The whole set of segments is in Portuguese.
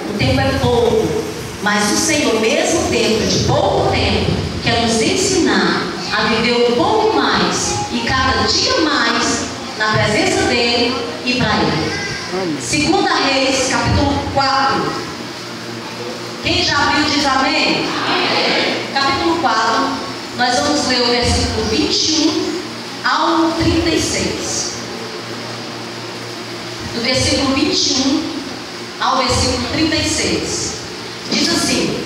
o tempo é pouco, mas o Senhor, mesmo dentro de pouco tempo, quer nos ensinar a viver um pouco mais e cada dia mais na presença dEle e para Ele. 2 Reis, capítulo 4. Quem já viu diz amém? Amém. Capítulo 4, nós vamos ler o versículo 21 ao 36. Do versículo 21 ao versículo 36. Diz assim: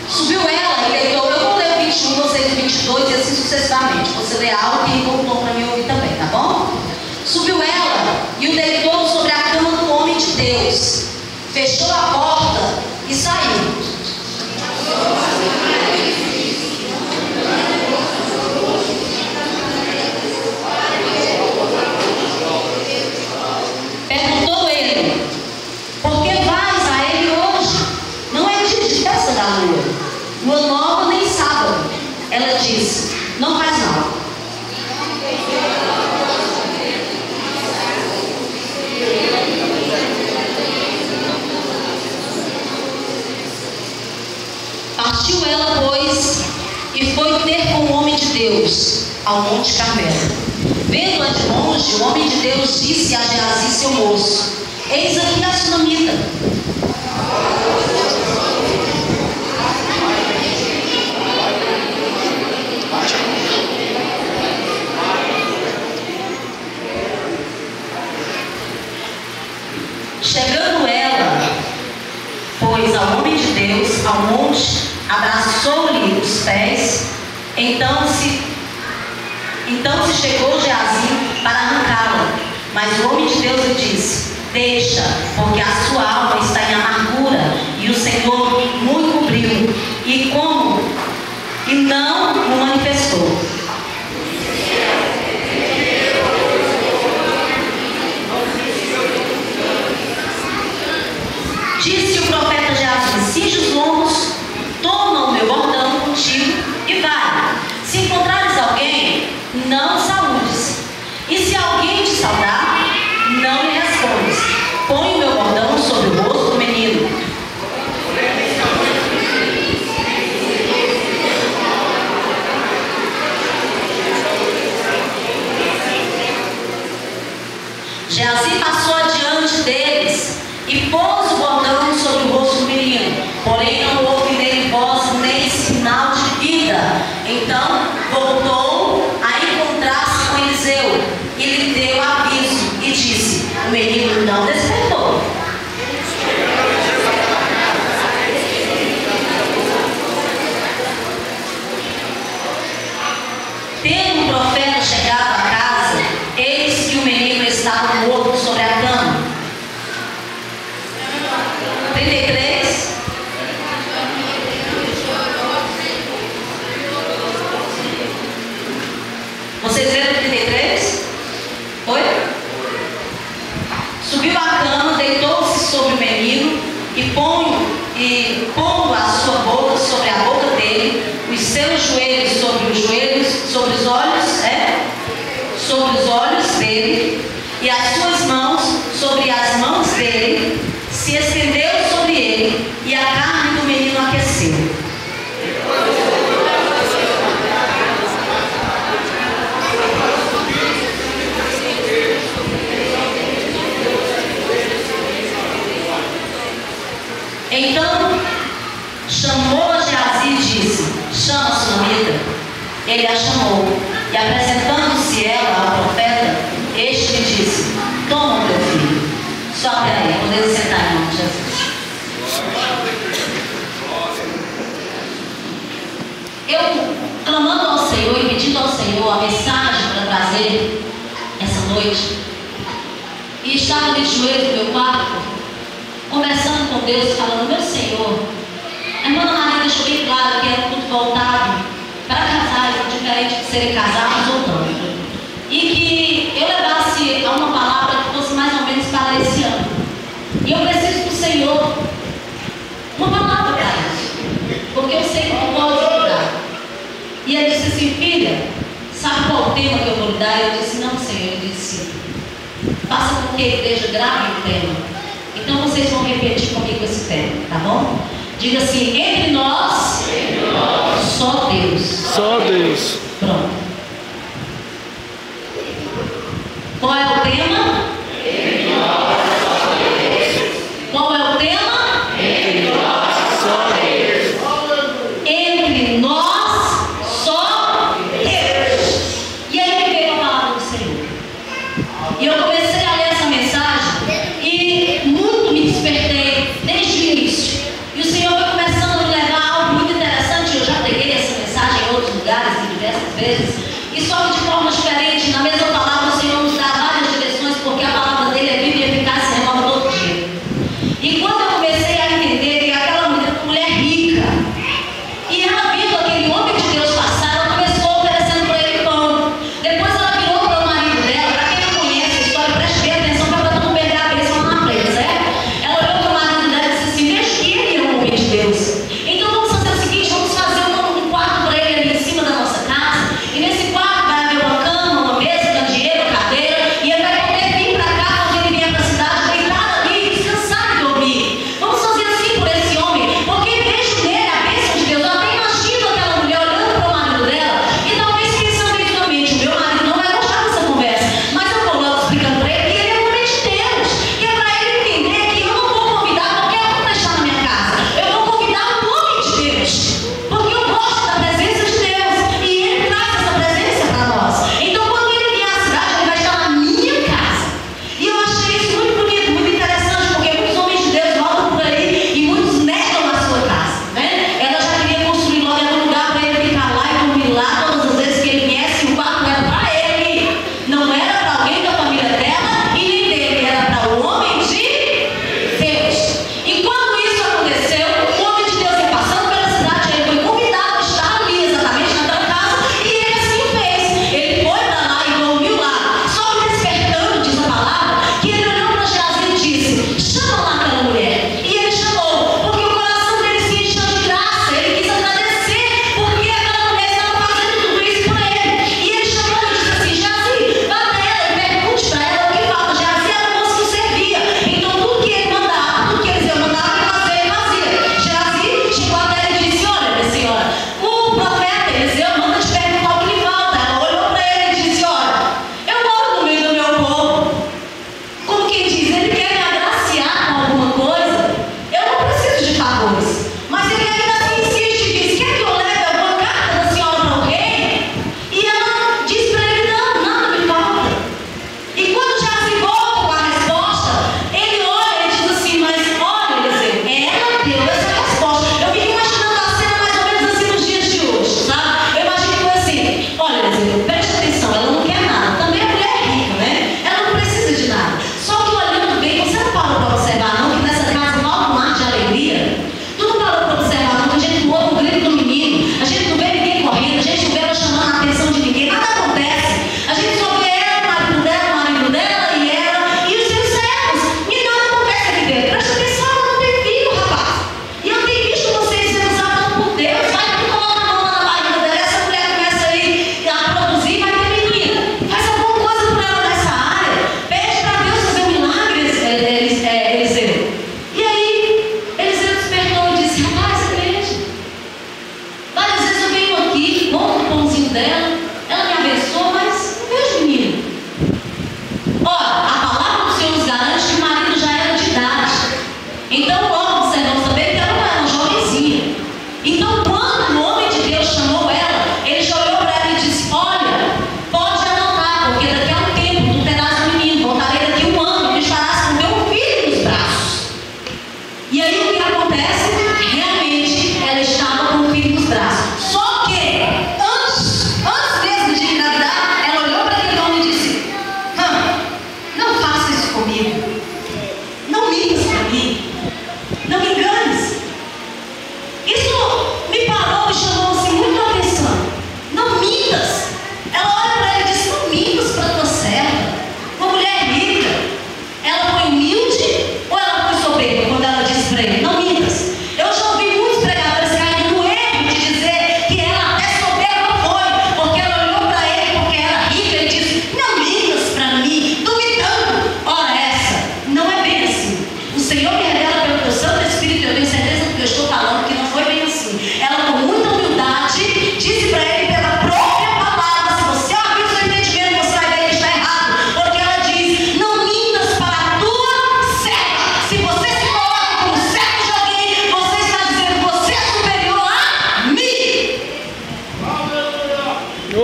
subiu ela e deitou. Eu vou ler o 21, vocês o 22 e assim sucessivamente. Você lê alto e voltou para mim ouvir também, tá bom? Subiu ela e o deitou sobre a cama do homem de Deus, fechou a porta e saiu. Perguntou ele: por que vais a ele hoje? Não é dia de festa da lua nova nem sábado. Ela disse: não faz mal. Partiu ela, pois, e foi ter com o homem de Deus ao Monte Carmelo. Vendo-a de longe, o homem de Deus disse a Geazi, seu moço: eis aqui a sunamita. Chegando ela, pois, ao homem de Deus, ao monte, abraçou-lhe os pés. Então se chegou Geazi para arrancá-la. Mas o homem de Deus lhe disse: deixa, porque a sua alma está em amargura, e o Senhor muito cobriu, e não o manifestou. Disse o profeta Geazi: cinge os lombos, toma o meu bordão contigo e vai. Se encontrares alguém, não saúdes. E se alguém te saudar, não lhe respondes. Põe o meu bordão sobre o rosto do menino. Geazi passou adiante deles e pôs o bordão sobre o rosto do menino. Porém não houve nele voz nem sinal de vida. Então voltou a encontrar-se com Eliseu e lhe deu aviso e disse: o menino não despertou. Tendo o profeta chegado à casa, eis que o menino estava morto sobre a cama. 33. Vocês leram 33? Foi? Subiu a cama, deitou-se sobre o menino e pondo a sua boca sobre a boca dele, os seus joelhos sobre os olhos dele, e as suas mãos sobre as mãos dele, se estendeu sobre ele, e a carne do menino aqueceu. Então chamou a Geazi e disse: chama a sunamita. Ele a chamou, e apresentando-se ela ao profeta, este lhe disse: toma o teu filho. Só até aí, podemos sentar em nome de Jesus. Eu, clamando ao Senhor e pedindo ao Senhor a mensagem para trazer essa noite, e estava de joelhos no meu quarto, conversando com Deus, falando: meu Senhor, a irmã Maria deixou bem claro que era um culto voltado para casais, diferente de serem casados ou não, e que eu levasse a uma palavra que fosse mais ou menos para esse ano. E eu preciso do Senhor uma palavra para isso, porque eu sei que eu posso ajudar. E ele disse assim: filha, sabe qual o tema que eu vou lhe dar? Eu disse: não, Senhor. Ele disse: faça com que a igreja grave o tema. Então vocês vão repetir comigo esse tema, tá bom? Diga assim: entre nós, só Deus. Só Deus. Pronto. Qual é o tema? Qual é o tema? Entre nós, só Deus. Entre nós, só Deus. E aí que veio a palavra do Senhor. E eu comecei a ler essa mensagem e muito me despertei desde o início. E o Senhor foi começando a me levar a algo muito interessante. Eu já preguei essa mensagem em outros lugares, em diversas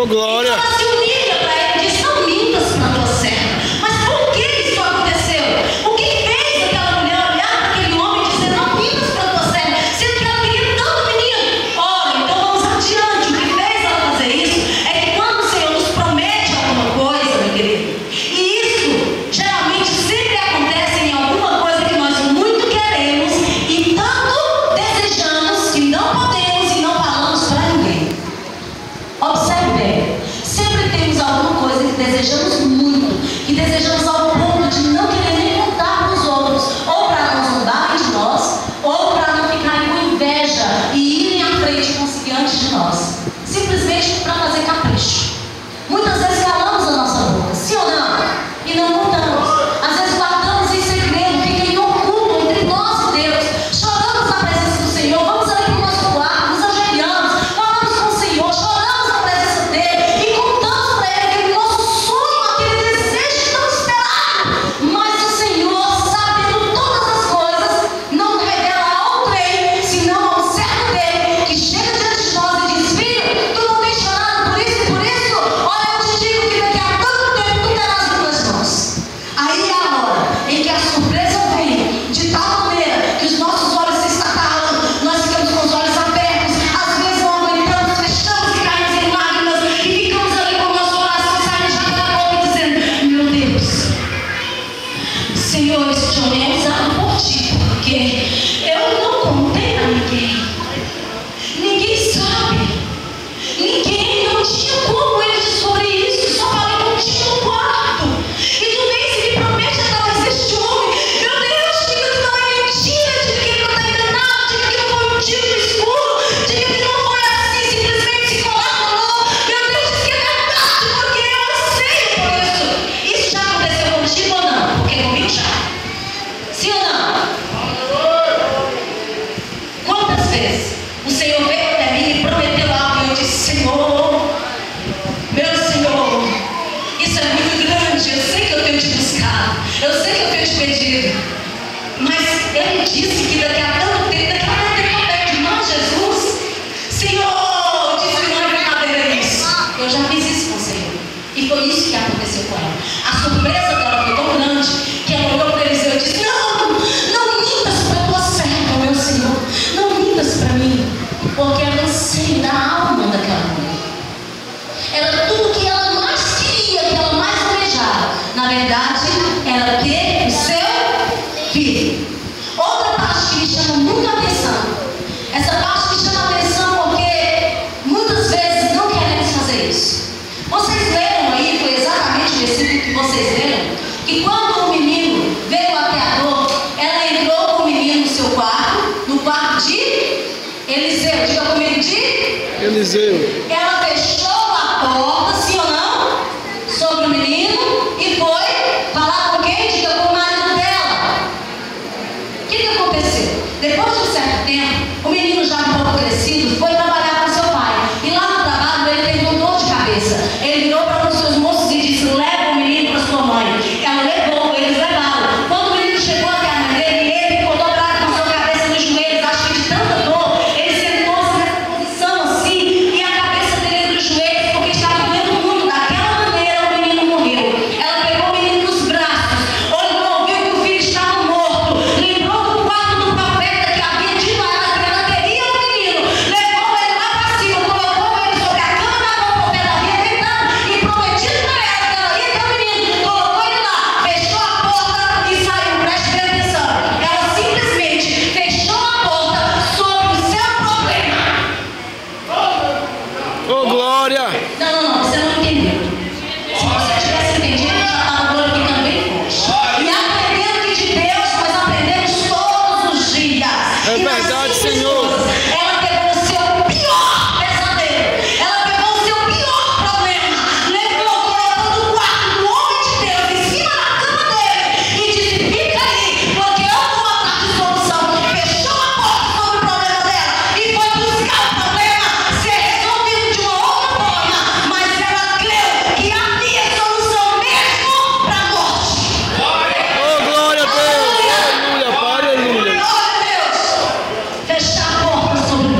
Oh, glória. Então ela se humilha para ele e diz: não mintas para tua serva. Mas por que isso aconteceu? O que fez aquela mulher olhar para aquele homem e dizer: não mintas para tua serva, sendo que ela queria tanto menino? Ora, então vamos adiante. O que fez ela fazer isso é que quando o Senhor nos promete alguma coisa, meu querido, e isso geralmente sempre acontece em alguma coisa que nós muito queremos e tanto desejamos que não podemos e não falamos para ninguém. Observe bem, sempre temos alguma coisa que desejamos muito, que desejamos ao ponto de não querer nem contar para os outros, ou para não zombarem de nós, ou para não ficarem com inveja e irem à frente e conseguir antes de nós, simplesmente para fazer capricho. Muitas vezes calamos a nossa boca, sim ou não? E não contamos. Às vezes guardamos em segredo, fica em oculto entre nós e Deus. Choramos na presença do Senhor, vamos ali para o nosso quarto, nos ajoelhamos, falamos com o Senhor, choramos na presença dele e contamos para ele aquele nosso sonho, aquele desejo tão esperado. Mas o Senhor, sabendo todas as coisas, não revela a outrem, senão ao servo dele, que chega diante de nós e diz: filho, tu não tens chorado por isso e por isso? Olha, eu te digo que daqui a tanto tempo tu terás em tuas mãos. Aí é a hora em que a surpresa vem de tal maneira que os nossos olhos se estataram, nós ficamos com os olhos abertos, às vezes não aguentamos, fechamos e caímos em lágrimas e ficamos ali com o nosso coração saindo já pela boca dizendo: meu Deus, Senhor, esse homem é usado por ti, porque eu não contei a ninguém. Ninguém sabe. Ninguém, não tinha como ele descobrir isso. Só falei contigo no quarto. E tu vem e me promete através deste homem. Meu Deus, diga que não é mentira, diga que ele não está enganado, diga que não foi um tiro no escuro, diga que não foi assim, simplesmente se colaborou. Meu Deus, diz que é verdade, porque eu sei por isso. Isso já aconteceu contigo ou não? Porque comigo já. Sim ou não? Quantas vezes o Senhor veio até mim e prometeu algo e eu disse: Senhor, meu Senhor, isso é muito grande, eu sei que eu tenho te buscado, eu sei que eu tenho te pedido, mas ele disse que daqui a tanto tempo eu pego de nós, Jesus. Senhor, disse que não é brincadeira isso. Eu já fiz isso com o Senhor e foi isso que aconteceu com ela. A surpresa dela foi tão grande que ela olhou para Eliseu e disse: não mintas para tua serva, meu Senhor, não mintas para mim, porque era o anseio da alma daquela mulher. Era tudo que ela mais queria, que ela mais almejava. Na verdade, era ter o seu filho. Outra parte que me chama muito a atenção. Essa parte me chama a atenção porque muitas vezes não queremos fazer isso. Vocês leram aí, foi exatamente o versículo que vocês leram, que quando o menino veio até a dor, ela entrou com o menino no seu quarto, no quarto de Eliseu. Diga comigo, de Eliseu. Ela fechou a porta, sim ou não, sobre o menino e foi falar com quem? Diga, com o marido dela. O que aconteceu? Depois de um certo tempo, o menino já um pouco crescido foi trabalhar com seu pai. E lá no trabalho ele teve uma dor de cabeça. Ele virou para um dos seus moços e disse: leva o menino para sua mãe. Ela levou, eles levaram. Quando o menino chegou até a mãe dele, ele ficou dobrado com sua cabeça nos joelhos, acho que de tanta dor, ele sentou-se nessa posição assim, e a cabeça dele entre os joelhos, porque estava doendo muito. Daquela maneira o menino morreu. Ela pegou o menino nos braços, olhou, viu que o filho estava morto, lembrou do quarto do profeta que havia dito a ela que ela teria o menino, levou ele lá para cima, colocou ele sobre a cama da qual o profeta havia deitado e prometido para ela que ela ia ter o menino, colocou ele lá, fechou a porta e saiu. Preste bem atenção, ela simplesmente fechou a porta sobre o seu problema. Oh, glória. Não, você não entendeu. Se você tivesse entendido, já estava glorificando bem forte. E aprendendo que de Deus nós aprendemos todos os dias. É E nas verdade, simples Senhor. coisas, ela pegou o seu pior pesadelo, ela pegou o seu pior problema, levou, colocou no quarto do homem de Deus, em cima da cama dele, e disse: fica aí, porque eu vou atrás de solução. Fechou a porta sobre o problema dela e foi buscar o problema ser resolvido de uma outra forma, mas ela creu que havia solução mesmo para a morte. Oh, glória a Deus. Aleluia, aleluia. Glória a Deus. Fechar a porta sobre o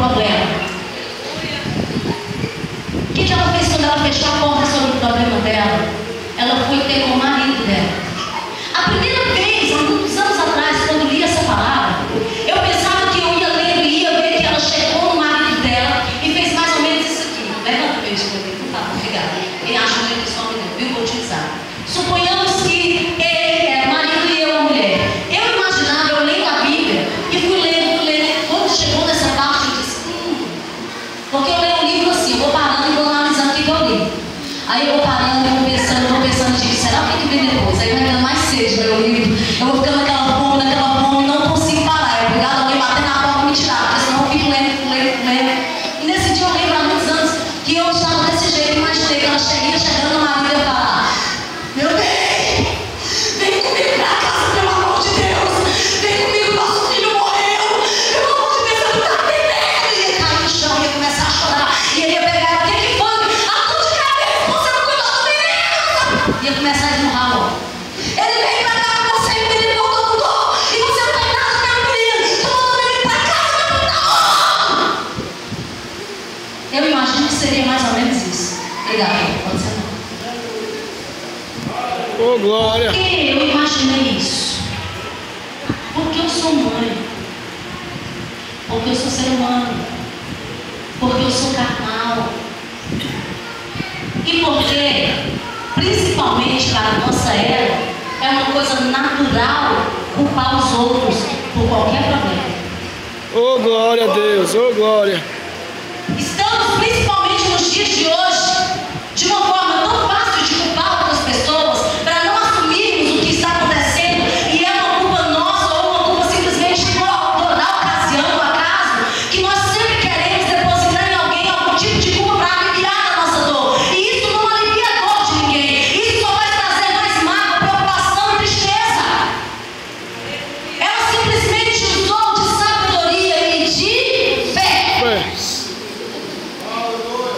sabe o que vem depois? Aí vai ficando mais sede, meu livro. Eu vou ficando naquela fome, não consigo parar. É obrigado alguém bater na porta e me tirar, porque senão eu fico lendo. E nesse dia eu lembro há muitos anos que eu estava desse jeito, imaginei que ela chegando no marido e eu falar: meu bem, vem comigo pra casa, pelo amor de Deus. Vem comigo, nosso filho morreu. Pelo amor de Deus, eu não tá entendendo. E ia cair no chão, ia começar a chorar. E ele ia pegar ela: o que foi? A dor de cabeça, você não cuidou do menino. Ia começar a esmurrar a mão. Ele veio pra cá com você e o menino voltou com dor. E você não tem nada com o menino. Tu mandou o menino pra casa, meu puta. Eu imagino que seria mais ou menos isso. Obrigada, pode ser não. Ô, glória. Por que eu imaginei isso? Porque eu sou mãe. Porque eu sou ser humano. Porque eu sou carnal. E porque, principalmente para a nossa era, é uma coisa natural culpar os outros por qualquer problema. Ô, glória a Deus. Ô, glória. Estamos, principalmente nos dias de hoje, de uma forma tão fácil de culpar outras pessoas para não assumirmos o que está acontecendo e é uma culpa nossa ou uma culpa simplesmente da ocasião, do acaso, que nós sempre queremos depositar em alguém algum tipo de culpa para aliviar a nossa dor. E isso não alivia a dor de ninguém. Isso só vai trazer mais mágoa, preocupação e tristeza. Ela simplesmente usou de sabedoria e de fé.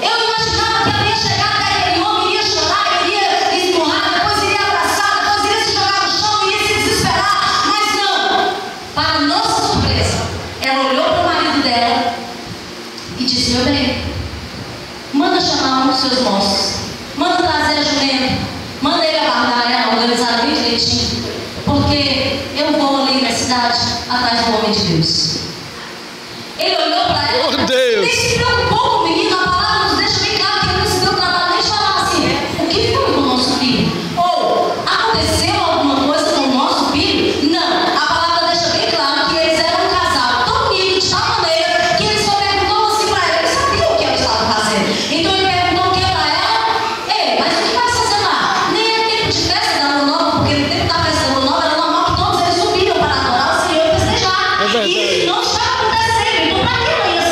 Eu imaginava que ela ia chegar até aquele homem, iria chorar, iria esmurrar, depois iria abraçar, depois iria se jogar no chão, iria se desesperar. Mas não, para nossa surpresa, ela olhou para o marido dela e disse: meu bem, manda chamar um dos seus moços, manda trazer a jumenta, manda ele aguardar ela, organizar bem direitinho, porque eu vou ali na cidade atrás do homem de Deus. Ele olhou para ela, Oh, Deus. nem se preocupou com o menino. A palavra nos deixa bem claro que ele não se deu trabalho nem de falar assim: o que foi com o nosso filho? Ou aconteceu alguma coisa com o nosso filho? Não, a palavra deixa bem claro que eles eram um casal tão unido de tal maneira que ele só perguntou assim para ela. Ele sabia o que ela estava fazendo, então ele perguntou o que para ela. Ei, mas o que vai fazer lá? Nem é tempo de festa da lua nova, porque no tempo da festa da lua nova era normal que todos eles subiam para adorar o Senhor e festejar. É verdade. E isso não estava acontecendo. Então, para que ela ia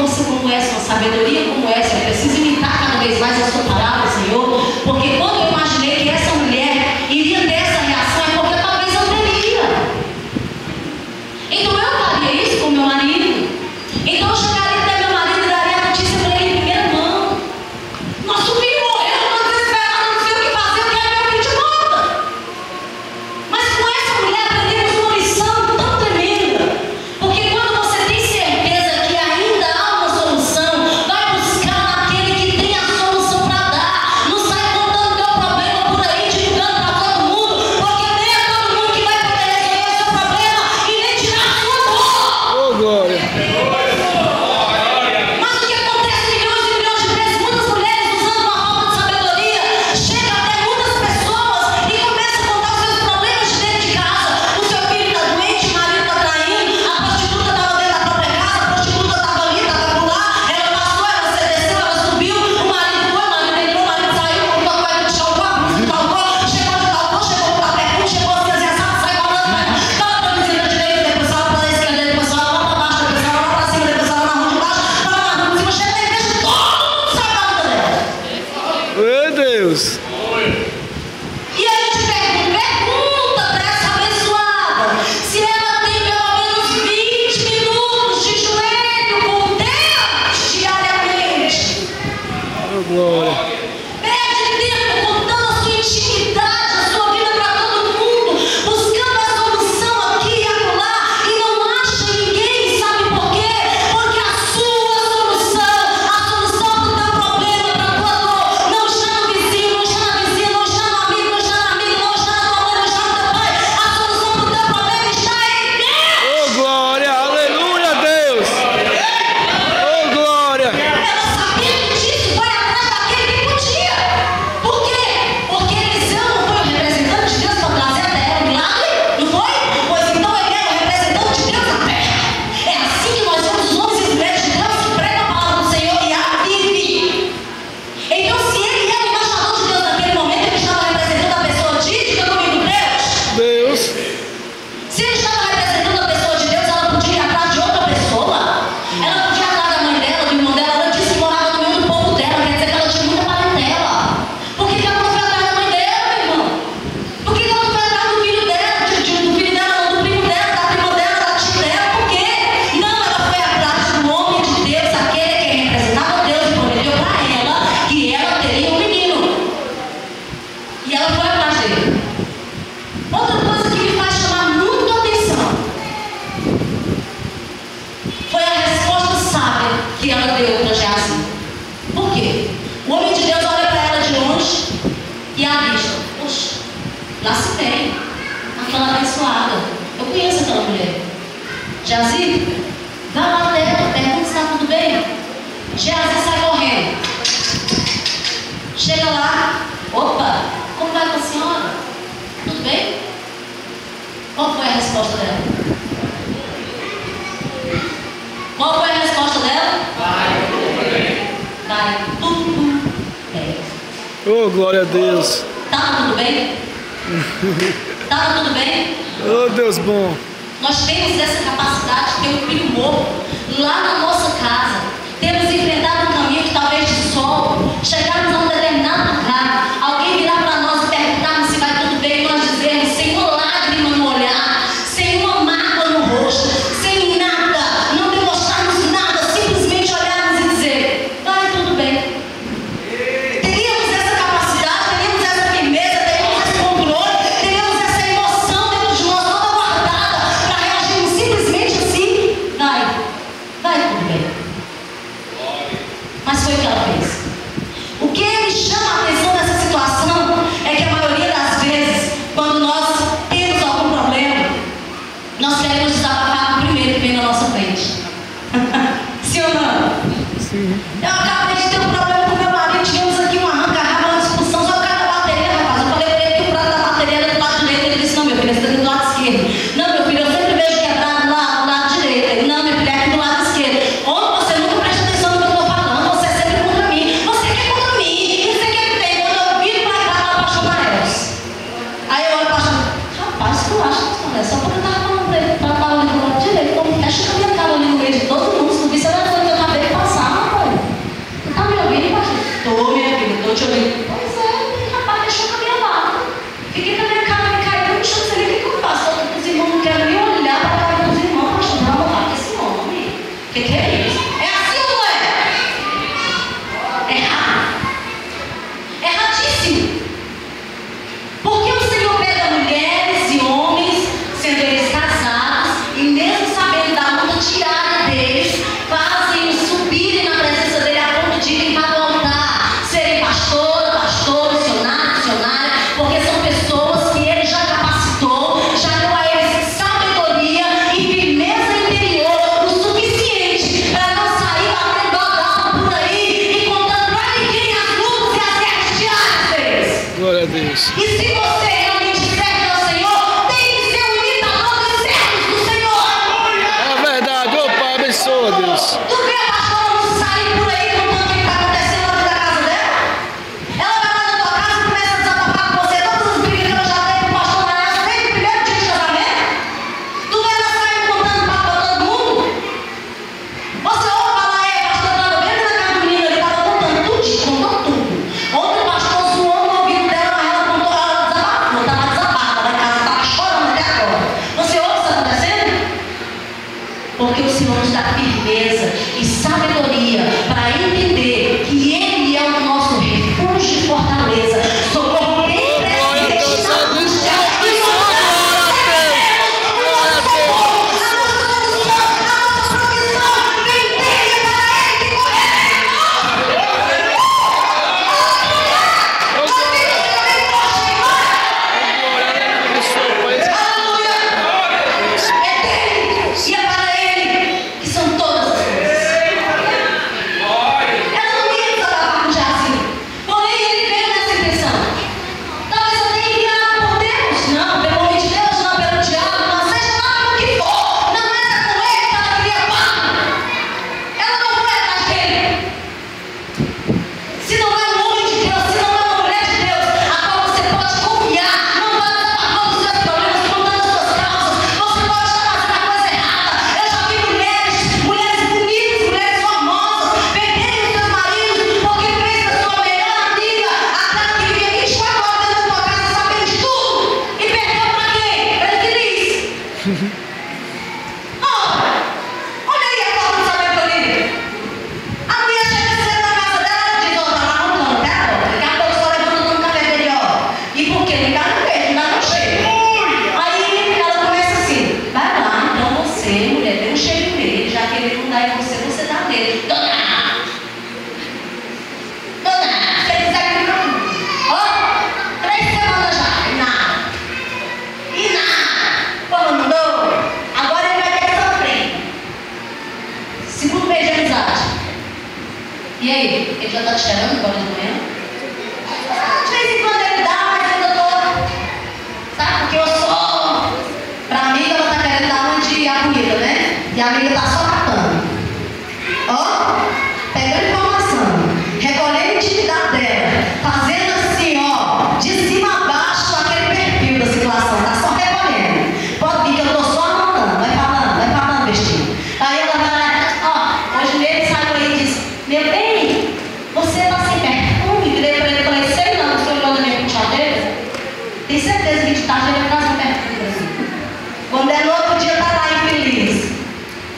força como essa, uma sabedoria como essa. Eu preciso imitar cada vez mais a sua palavra, Senhor, porque quando eu imaginei que essa mulher iria ter essa reação, é porque talvez eu teria. Então eu faria isso com meu marido. Então eu chegaria até meu marido e daria a notícia para ele em primeira mão. Nosso filho morreu, nós desesperados, não sei o que fazer, eu quero meu filho de volta. Mas com essa mulher aprendemos uma lição tão tremenda. Porque quando você tem certeza que ainda há uma solução, vai buscar naquele que tem a solução para dar. Não sai contando teu problema por aí, divulgando para todo mundo, porque nem é todo mundo que vai poder resolver o seu problema e nem tirar a sua dor. Oh, glória. Mas o que acontece milhões e milhões de vezes, muitas mulheres usando uma falta de sabedoria, chegam até muitas pessoas e começam a contar os seus problemas de dentro de casa. O seu filho está doente, o marido está traindo, a prostituta estava dentro da própria casa, a prostituta estava ali, estava lá, ela passou, ela se desceu, ela subiu, o marido foi, o marido entrou, o marido saiu, botou a coisa de chão, chegou de talcou, chegou com papel, chegou assim, assado, sai falando, fala para vizinha da direita, depois fala para a esquerda, depois fala lá para baixo, depois fala lá para cima, depois fala na rua de baixo, fala na rua de cima, chega na igreja, todo mundo sai da vida dela. Meu Deus. E a gente pergunta para essa abençoada se ela tem pelo menos 20 minutos de joelho com Deus diariamente. Oh, glória. Perde tempo contando a sua intimidade, a sua vida para todo mundo, buscando a solução aqui e acolá, e não acha ninguém, sabe por quê? Porque a sua solução, a solução do teu problema, da tua dor, não está no vizinho, não está na vizinha, não está no amigo, não está na amiga, não está na tua mãe, não está no teu pai. A solução do teu problema está em Deus. Oh, glória. Aleluia, Deus. Oh, glória. Ela sabendo disso, foi atrás daquele que podia. Por quê? Porque Eliseu não foi o representante de Deus para trazer até ela o milagre? Não foi? Pois então ele era o representante de Deus na terra. É assim que nós somos os homens e mulheres de Deus que pregam a palavra do Senhor e a vivem. Então, se ele era o embaixador de Deus naquele momento, ele estava representando a pessoa de diga comigo, Deus. Deus. Se ele estava representando a pessoa de Deus, ela podia ir atrás de outra pessoa. Ela podia ir atrás da mãe dela, do irmão dela. Ela disse que morava no meio do povo dela. Quer dizer que ela tinha muita parentela. Por que ela não foi atrás da mãe dela, meu irmão? Por que ela não foi atrás do filho dela? Do filho dela, não, do primo dela, da prima dela, da tia dela? Por quê? Não, ela foi atrás do homem de Deus, aquele que representava Deus e prometeu para ela que ela teria um menino. E ela foi atrás dele. Outra coisa que me faz chamar muito a atenção foi a resposta sábia que ela deu para Geazi. Por quê? O homem de Deus olha para ela de longe e avista: poxa, lá se tem aquela abençoada. Eu conheço aquela mulher. Geazi, vai lá até ela, pergunta se está tudo bem. Geazi sai correndo. Chega lá: opa, como vai com a senhora? Tudo bem? Qual foi a resposta dela? Qual foi a resposta dela? Vai tudo bem. Oh, glória a Deus. Tava tudo bem? Tava tudo bem? Oh, Deus bom. Nós temos essa capacidade de ter um filho morto lá na nossa casa. Temos enfrentado um caminho que talvez de sol, chegarmos a um determinado lugar, alguém virar para nós e perguntarmos se vai tudo bem, e nós dizemos, sem uma lágrima no olhar, sem uma mágoa no rosto, sem nada, não demonstrarmos nada, simplesmente olharmos e dizer, vai tudo bem. Teríamos essa capacidade, teríamos essa firmeza, teríamos esse controle, teríamos essa emoção dentro de nós toda guardada para reagirmos simplesmente assim, vai tudo bem. Mas foi o que ela fez. vou te ouvir. Pois é, rapaz, deixou com a minha lata. Fiquei com a minha cara me caiu no chão, não sei nem o que eu faço. Os irmãos não querem nem olhar para a cara dos irmãos para ajudar a morrer com esse homem. O que é isso? É assim ou não é? É errado. É erradíssimo. Porque o Senhor pega mulheres e homens, sendo eles casados, e mesmo sabendo da luta diária deles, fazem subirem na presença dele a ponto de irem para o altar, serem pastor, missionário, porque são pessoas que ele já capacitou, já deu a eles sabedoria e firmeza interior o suficiente para não sair batendo alto por aí e contando para ninguém as lutas e as guerras diárias deles. Glória a Deus. E se você realmente serve ao Senhor, tem que ser um imitador dos servos do Senhor. É verdade. Ô Pai, abençoa, Deus. Tu vê a pastora não sair por aí contando o que está acontecendo lá dentro da casa dela? Ela vai lá na tua casa e começa a desabafar com você todas as brigas que ela já teve com o pastor Manaus desde o primeiro dia de casamento. Tu vê ela sair contando papo para todo mundo? Você ouve falar, pastor, estava bem na casa do menino, ele estava contando tudo, contou tudo. Outro pastor zoou no ouvido dela, mas ela contou, ela desabafou, estava desabafada da casa, estava chorando até agora. Você ouve isso acontecendo? Porque o Senhor nos dá firmeza e sabedoria para entender que Ele é o nosso refúgio e fortaleza. Socorro bem Glória a Deus. presente na angústia. E é para Ele que são todas as coisas. Ela não ia desabafar com o Jacinto. Porém, ele veio nessa intenção. Talvez eu tenha enviado por Deus. Não, pelo homem de Deus, não pelo diabo, não, seja lá pelo que for. Não era com ele que ela queria falar. Ela não foi atrás dele. Se não é um homem de Deus, se não é uma mulher de Deus, a qual você pode confiar, não vai desabafar dos seus problemas, contando as suas causas, você pode estar fazendo a coisa errada. Eu já vi mulheres bonitas, mulheres famosas, perderem os seus maridos porque fez da sua melhor amiga, aquela que vivia 24 horas dentro da sua casa, sabendo de tudo, e perdeu para quem? Para infeliz. Olha aí a falta de sabedoria. A mulher chega cedo na casa dela e diz: ó, tá lá arrumando, até agora. Daqui a pouco só levanta no café dele, ó. E por quê? Ligar no beijo, ainda não chega. Aí ela começa assim: vai lá, então você, mulher, dê um cheiro nele, já que ele não dá em você, você dá nele. Dona, se ele quiser que ele não. Ó, 3 semanas já, e nada. Pô, não dou. Agora ele vai ter que sofrer. Segundo mês de amizade. E aí? Ele já tá te esperando agora de manhã? De vez em quando ele dá, mas ainda tô. Sabe? Porque eu sou. Pra amiga, ela tá querendo dar uma de acolhida, né? E a amiga tá só catando. Ó, pegando informação, recolhendo a intimidade dela, fazendo assim, ó, de cima a baixo aquele perfil da situação, tá só recolhendo. Pode vir que eu tô só anotando, vai falando, bestinho. Aí ela vai lá, ó, hoje ele saiu aí e disse: meu bem, você tá sem perfume? Virei pra ele e falei: sei não, você olhou na minha penteadeira? Tem certeza que de tarde ele vai trazer um perfume assim. Quando é no outro dia, tá lá infeliz.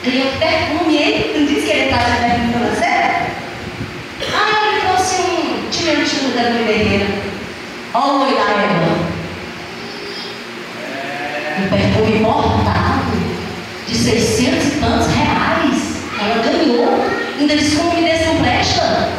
Ganhou perfume, hein? Não disse que ele traz um perfume pra você? Ah, ele trouxe um tiro da mulher. Olha o olho da ela. Um perfume importado de 600 e tantos reais. Ela ganhou. Ainda disse: como me desse não presta?